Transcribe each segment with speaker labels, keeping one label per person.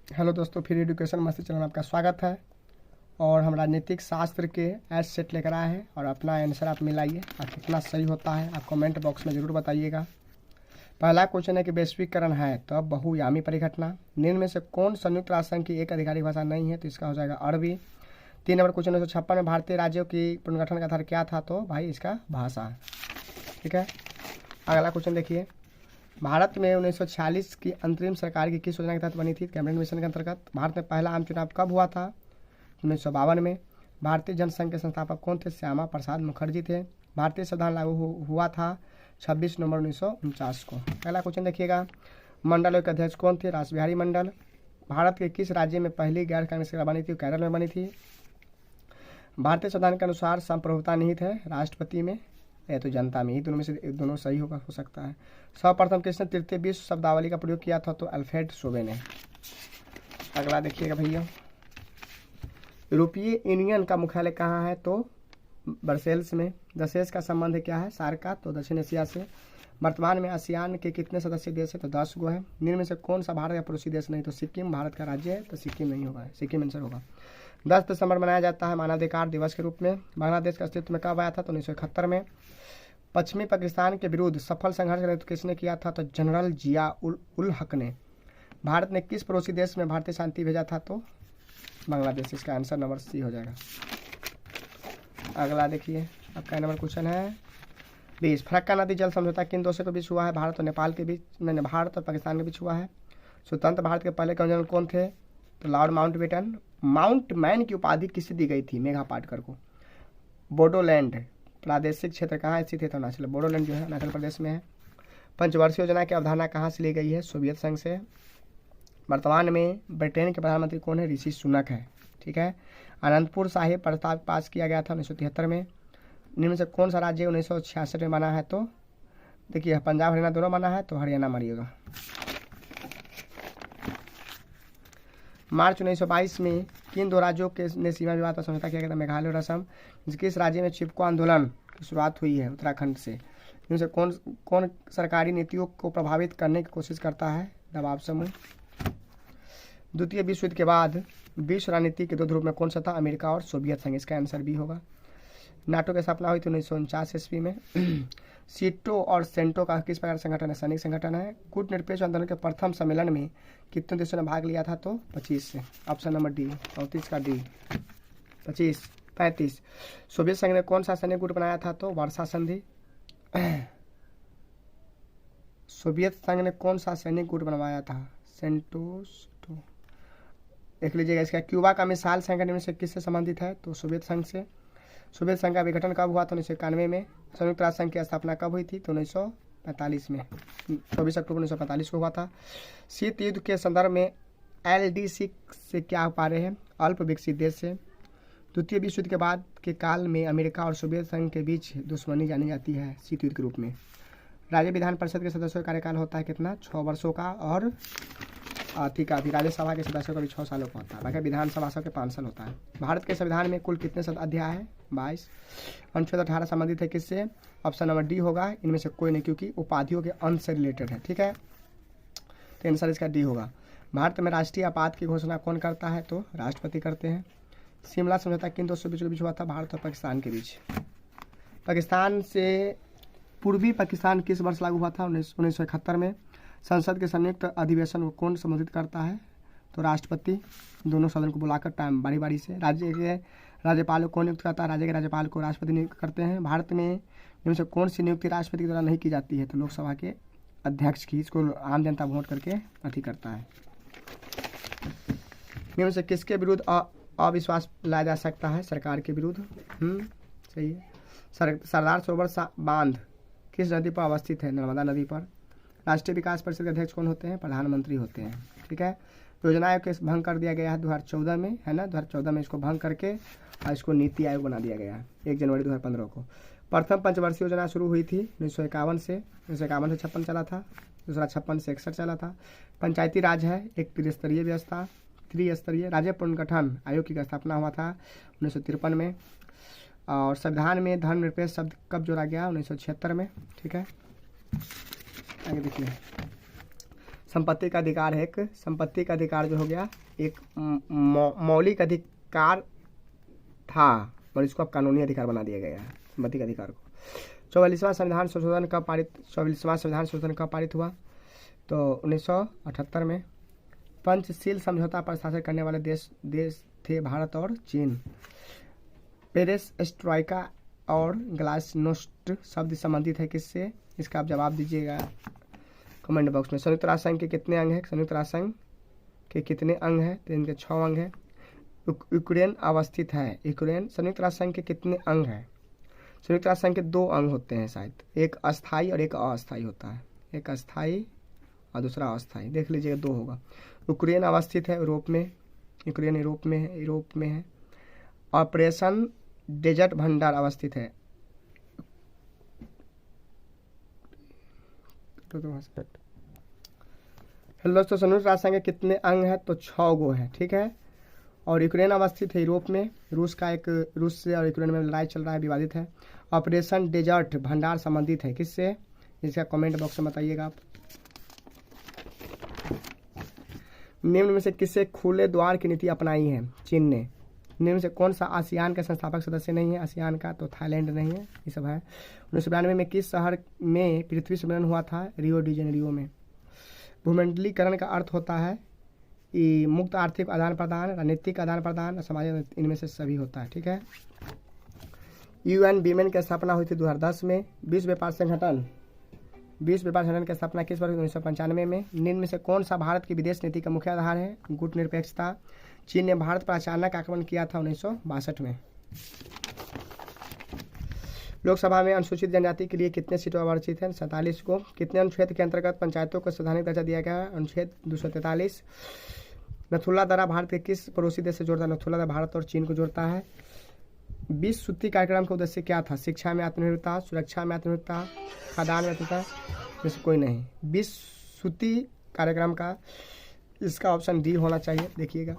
Speaker 1: Hello दोस्तों, free education मस्ती channel में आपका स्वागत है। और हम राजनीतिक शास्त्र के एस सेट लेकर आए हैं और अपना आंसर आप मिलाइए और कितना सही होता है आप कमेंट बॉक्स में ज़रूर बताइएगा। पहला क्वेश्चन है कि वैश्वीकरण है तो अब बहुयामी परिघटना निम्न में से कौन संयुक्त राष्ट्र संघ की एक आधिकारिक भाषा नहीं है, तो इसका हो जाएगा अरबी। 3 नंबर क्वेश्चन 1956 में भारतीय राज्यों की पुनर्गठन का आधार क्या था, तो भाई इसका भाषा। ठीक है, अगला क्वेश्चन देखिए। भारत में 1946 की अंतरिम सरकार की किस योजना के तहत बनी थी? कैबिनेट मिशन के अंतर्गत। भारत में पहला आम चुनाव कब हुआ था? 1952 में। भारतीय जनसंघ के संस्थापक कौन थे? श्यामा प्रसाद मुखर्जी थे। भारतीय संविधान लागू हुआ था 26 नवंबर 1949 को। पहला क्वेश्चन देखिएगा। मंडलों के अध्यक्ष कौन थे? रासबिहारी मंडल। भारत के किस राज्य में पहली गैर कांग्रेस सरकार बनी थी? केरल में बनी थी। भारतीय संविधान के अनुसार संप्रभुता निहित है राष्ट्रपति में या तो जनता में, ही दोनों में से दोनों सही होगा हो सकता है। सर्वप्रथम किसने तृतीय विश्व शब्दावली का प्रयोग किया था? तो अल्फ्रेड शोबे ने। अगला देखिएगा भैया। यूरोपीय यूनियन का मुख्यालय कहाँ है? तो ब्रसेल्स में। दशेश का संबंध क्या है? सार्क का, तो दक्षिण एशिया से। वर्तमान में आसियान के कितने सदस्य देश है? तो 10 गो है। निम्न में से कौन सा भारत का पड़ोसी देश नहीं? तो सिक्किम भारत का राज्य है, तो सिक्किम नहीं होगा, सिक्किम आंसर होगा। 10 दिसंबर मनाया जाता है मानवाधिकार दिवस के रूप में। बांग्लादेश का अस्तित्व में कब आया था? तो 1971 में। पश्चिमी पाकिस्तान के विरुद्ध सफल संघर्ष का नेतृत्व किसने किया था? तो जनरल जिया उल हक ने। भारत ने किस पड़ोसी देश में भारतीय शांति भेजा था? तो बांग्लादेश। इसका आंसर नंबर सी हो जाएगा। अगला देखिए, आपका नंबर क्वेश्चन है 20। फरक्का नदी जल समझौता किन देशों के बीच हुआ है? भारत और नेपाल के बीच, नहीं, भारत और पाकिस्तान के बीच हुआ है। स्वतंत्र भारत के पहले गवर्नर कौन थे? तो लॉर्ड माउंटबेटन की उपाधि किसे दी गई थी? मेघा पाटकर को। बोडोलैंड प्रादेशिक क्षेत्र कहाँ स्थित है? तो अरुणाचल। बोडोलैंड जो है अरुणाचल प्रदेश में है। पंचवर्षीय योजना की अवधारणा कहाँ से ली गई है? सोवियत संघ से। वर्तमान में ब्रिटेन के प्रधानमंत्री कौन है? ऋषि सुनक है। ठीक है। अनंतपुर साहिब प्रस्ताव पास किया गया था 1973 में। निम्न में से कौन सा राज्य 1966 में बना है? तो देखिए, पंजाब हरियाणा दोनों बना है, तो हरियाणा मानिएगा। मार्च 1922 में किन दो राज्यों के ने सीमा विवाद पर समझौता किया गया था? मेघालय और असम। किस राज्य में चिपको आंदोलन की शुरुआत हुई है? उत्तराखंड से। इनमें से कौन सरकारी नीतियों को प्रभावित करने की कोशिश करता है? दबाव समूह। द्वितीय विश्व युद्ध के बाद विश्व राजनीति के दो ध्रुव में कौन सा था? अमेरिका और सोवियत संघ। इसका आंसर बी होगा। नाटो की स्थापना हुई थी 1949 ईस्वी में। सीटो और सेंटो का किस प्रकार संगठन है? सैनिक संगठन है। कूटनिरपेक्ष आंदोलन के प्रथम सम्मेलन में कितने देशों ने भाग लिया था? तो 25 से। ऑप्शन नंबर डी, 34 का डी। 35। सोवियत संघ ने कौन सा सैनिक गुट बनाया था? तो वर्षा संधि। सोवियत संघ ने कौन सा सैनिक गुट बनवाया था? सेंटोस्टो। देख लीजिएगा। इसका क्यूबा का मिसाइल संगठन से किससे संबंधित है? तो सोवियत संघ से। सोवियत संघ का विघटन कब हुआ? तो 1991 में। संयुक्त राष्ट्र संघ की स्थापना कब हुई थी? तो 1945 में। 24 अक्टूबर 1945 को हुआ था। शीत युद्ध के संदर्भ में LDC से क्या पा रहे हैं? अल्प विकसित देश से। द्वितीय विश्व युद्ध के बाद के काल में अमेरिका और सोवियत संघ के बीच दुश्मनी जानी जाती है शीत युद्ध के रूप में। राज्य विधान परिषद के सदस्यों का कार्यकाल होता है कितना? 6 वर्षों का। और ठीक है, अभी राज्यसभा के सदस्यों का भी 6 सालों का होता है। बाकी विधानसभा के 5 साल होता है। भारत के संविधान में कुल कितने अध्याय है? 22। अनुच्छेद 18 संबंधित है किससे? ऑप्शन नंबर डी होगा। इनमें से कोई नहीं, क्योंकि उपाधियों के अंश से रिलेटेड है। ठीक है, तो आंसर इसका डी होगा। भारत में राष्ट्रीय आपात की घोषणा कौन करता है? तो राष्ट्रपति करते हैं। शिमला समझौता किन देशों के बीच हुआ था? भारत और पाकिस्तान के बीच। पाकिस्तान से पूर्वी पाकिस्तान किस वर्ष लागू हुआ था? 1971 में। संसद के संयुक्त अधिवेशन को कौन संबोधित करता है? तो राष्ट्रपति। दोनों सदन को बुलाकर टाइम बारी बारी से। राज्य के राज्यपाल को कौन नियुक्त करता है? राज्य के राज्यपाल को राष्ट्रपति नियुक्त करते हैं। भारत में इनमें से कौन सी नियुक्ति राष्ट्रपति के द्वारा नहीं की जाती है? तो लोकसभा के अध्यक्ष की। इसको आम जनता वोट करके अति करता है। इनमें से किसके विरुद्ध अविश्वास लाया जा सकता है? सरकार के विरुद्ध। सही है। सरदार सरोवर बांध किस नदी पर अवस्थित है? नर्मदा नदी पर। राष्ट्रीय विकास परिषद के अध्यक्ष कौन होते हैं? प्रधानमंत्री होते हैं। ठीक है। योजना आयोग के भंग कर दिया गया है 2014 में, है ना। 2014 में इसको भंग करके और इसको नीति आयोग बना दिया गया है 1 जनवरी 2015 को। प्रथम पंचवर्षीय योजना शुरू हुई थी 1951 से। 1951 से 56 चला था। दूसरा 56 से 61 चला था। पंचायती राज है एक त्रिस्तरीय व्यवस्था। त्रिस्तरीय राज्य पुनर्गठन आयोग की स्थापना हुआ था 1953 में। और संविधान में धर्मनिरपेक्ष शब्द कब जोड़ा गया? 1976 में। ठीक है, आगे देखिए। संपत्ति का अधिकार है, एक संपत्ति का अधिकार जो हो गया एक मौलिक अधिकार था और इसको अब कानूनी अधिकार बना दिया गया है संपत्ति के अधिकार को। 44वां संविधान संशोधन कब पारित हुआ? तो 1978 में। पंचशील समझौता पर हस्ताक्षर करने वाले देश थे भारत और चीन। पेरेस्ट्रोइका और ग्लासनोस्ट शब्द संबंधित है किससे? इसका आप जवाब दीजिएगा कमेंट बॉक्स में। संयुक्त राष्ट्र संघ के कितने अंग हैं? संयुक्त राष्ट्र संघ के कितने अंग हैं? तो इनके 6 अंग हैं। यूक्रेन अवस्थित है। यूक्रेन संयुक्त राष्ट्र संघ के कितने अंग हैं? संयुक्त राष्ट्र संघ के 2 अंग होते हैं शायद, एक अस्थाई और एक अस्थाई होता है, एक अस्थाई और दूसरा अस्थाई। देख लीजिएगा 2 होगा। यूक्रेन अवस्थित है यूरोप में, यूक्रेन यूरोप में है। ऑपरेशन डेजर्ट भंडार अवस्थित है। हेलो दोस्तों, संयुक्त राष्ट्र संघ के कितने अंग हैं? तो 6 गो है, ठीक है। और यूक्रेन अवस्थित है यूरोप में, रूस से और यूक्रेन में लड़ाई चल रहा है, विवादित है। ऑपरेशन डेजर्ट भंडार संबंधित है किससे? इसका कमेंट बॉक्स में बताइएगा आप। निम्न में से किससे खुले द्वार की नीति अपनाई है? चीन ने। निम्न में से कौन सा आसियान का संस्थापक सदस्य नहीं है? आसियान का तो थाईलैंड नहीं है, ये सब है। 1992 में किस शहर में पृथ्वी सम्मेलन हुआ था? रियो डी जेनेरियो में। भूमंडलीकरण का अर्थ होता है कि मुक्त आर्थिक आदान प्रदान, रणनीतिक आदान प्रदान, सामाजिक, इनमें से सभी होता है, ठीक है। UN वीमेन की स्थापना हुई थी 2010 में। विश्व व्यापार संगठन की स्थापना किस वर्ष? 1995 में। निम्न में से कौन सा भारत की विदेश नीति का मुख्य आधार है? गुटनिरपेक्षता। चीन ने भारत पर अचानक आक्रमण किया था 1962 में। लोकसभा में अनुसूचित जनजाति के लिए कितने सीटों आरक्षित हैं? 47 को। कितने अनुच्छेद के अंतर्गत पंचायतों को संवैधानिक दर्जा दिया गया है? अनुच्छेद 243। नथुला दर्रा भारत के किस पड़ोसी देश से जोड़ता है? नथुला दर्रा भारत और चीन को जोड़ता है। 20 सूत्री कार्यक्रम का उद्देश्य क्या था? शिक्षा में आत्मनिर्भरता, सुरक्षा में आत्मनिर्भरता, खाद्यान्न में आत्मनिर्भरता, जैसे कोई नहीं। 20 सूत्री कार्यक्रम का इसका ऑप्शन डी होना चाहिए। देखिएगा,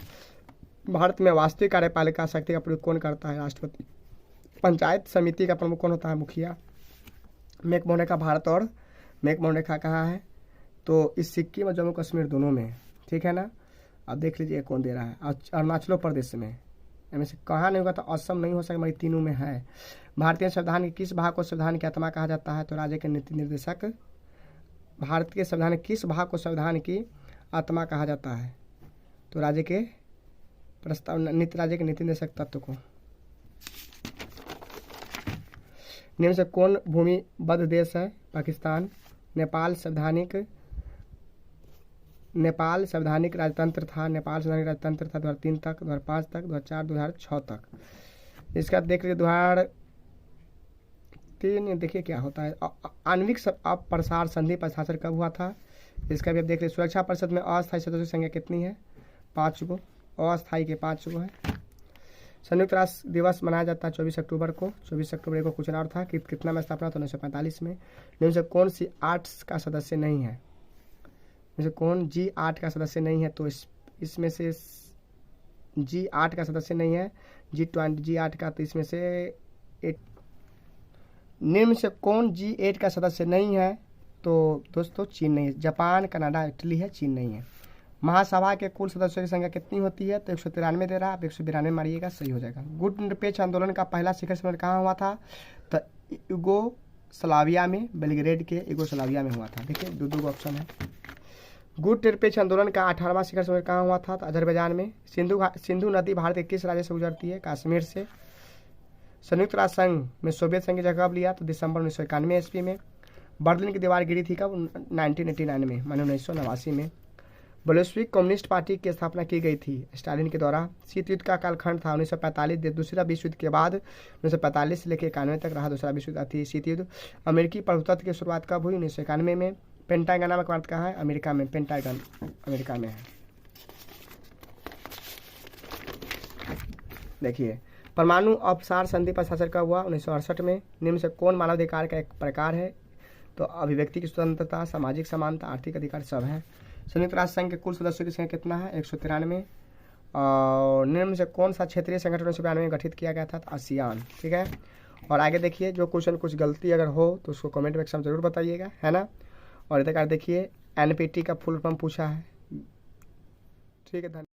Speaker 1: भारत में वास्तविक कार्यपालिका शक्ति का प्रयोग कौन करता है? राष्ट्रपति। पंचायत समिति का प्रमुख कौन होता है? मुखिया। मैकमोहन रेखा भारत और मैकमोहन रेखा कहाँ है? तो इस सिक्किम और जम्मू कश्मीर दोनों में, ठीक है ना। अब देख लीजिए कौन दे रहा है। अरुणाचल प्रदेश में, इनमें से कहाँ नहीं होगा? तो असम नहीं हो सकता, हमारी तीनों में है। भारतीय संविधान के किस भाग को संविधान की आत्मा कहा जाता है? तो राज्य के नीति निर्देशक। भारतीय संविधान के किस भाग को संविधान की आत्मा कहा जाता है? तो राज्य के नीति निर्देशक तत्व को। निम्न से कौन भूमिबद्ध देश है? पाकिस्तान। नेपाल संवैधानिक राजतंत्र था। 2003 तक, 2005 तक, 2004, 2006 तक। इसका देख लीजिए 2003। देखिए क्या होता है। आणविक अप्रसार संधि पर हस्ताक्षर कब हुआ था? इसका भी आप देख लीजिए। सुरक्षा परिषद में अस्थायी सदस्यों की संख्या कितनी है? 5 गो। अस्थायी के 5 गो है। संयुक्त राष्ट्र दिवस मनाया जाता है 24 अक्टूबर को। 24 अक्टूबर को कुछ और था कि कितना में स्थापना था? 1945 में। निम्न से कौन सी 8 का सदस्य नहीं है? जैसे कौन G8 का सदस्य नहीं है? तो इसमें से G8 का सदस्य नहीं है। G8 का, तो इसमें से 8। निम्न से कौन G8 का सदस्य नहीं है? तो दोस्तों चीन नहीं है। जापान, कनाडा, इटली है, चीन नहीं है। महासभा के कुल सदस्यों की संख्या कितनी होती है? तो 193 दे रहा है, आप 192 मारिएगा, सही हो जाएगा। गुट निरपेक्ष आंदोलन का पहला शिखर सम्मेलन कहाँ हुआ था? तो यूगोस्लाविया में, बेलग्रेड के यूगोस्लाविया में हुआ था। देखिए 2 ऑप्शन है। गुट निरपेक्ष आंदोलन का 18वां शिखर सम्मेलन कहाँ हुआ था? तो अजरबैजान में। सिंधु नदी भारत के किस राज्य से गुजरती है? कश्मीर से। संयुक्त राष्ट्र संघ में सोवियत संघ की जगह कब लिया? तो दिसंबर 1991 ईस्वी में। बर्लिन की दीवार गिरी थी कब? 1989 में, माने 1989 में। बोल्शेविक कम्युनिस्ट पार्टी की स्थापना की गई थी स्टालिन के द्वारा। शीत युद्ध का कालखंड था 1945। दूसरा विश्व युद्ध के बाद 1945 से लेकर 91 तक रहा दूसरा विश्व युद्ध थी शीत युद्ध। अमेरिकी प्रभुत्व की शुरुआत कब हुई? 1991 में। पेंटागन नामक भारत कहाँ है? अमेरिका में। पेंटागन अमेरिका में है। देखिए, परमाणु अपसार संधि पर हस्ताक्षर कब हुआ? 1968 में। निम्न से कौन मानवाधिकार का एक प्रकार है? तो अभिव्यक्ति की स्वतंत्रता, सामाजिक समानता, आर्थिक अधिकार सब है। संयुक्त राष्ट्र संघ के कुल सदस्यों की संख्या कितना है? 193। और निम्न से कौन सा क्षेत्रीय संगठन 1992 में गठित किया गया था? आसियान, ठीक है। और आगे देखिए, जो क्वेश्चन कुछ गलती अगर हो तो उसको कमेंट बॉक्स में जरूर बताइएगा, है ना। और इधर देखिए एनपीटी का फुल फॉर्म पूछा है। ठीक है, धन्यवाद।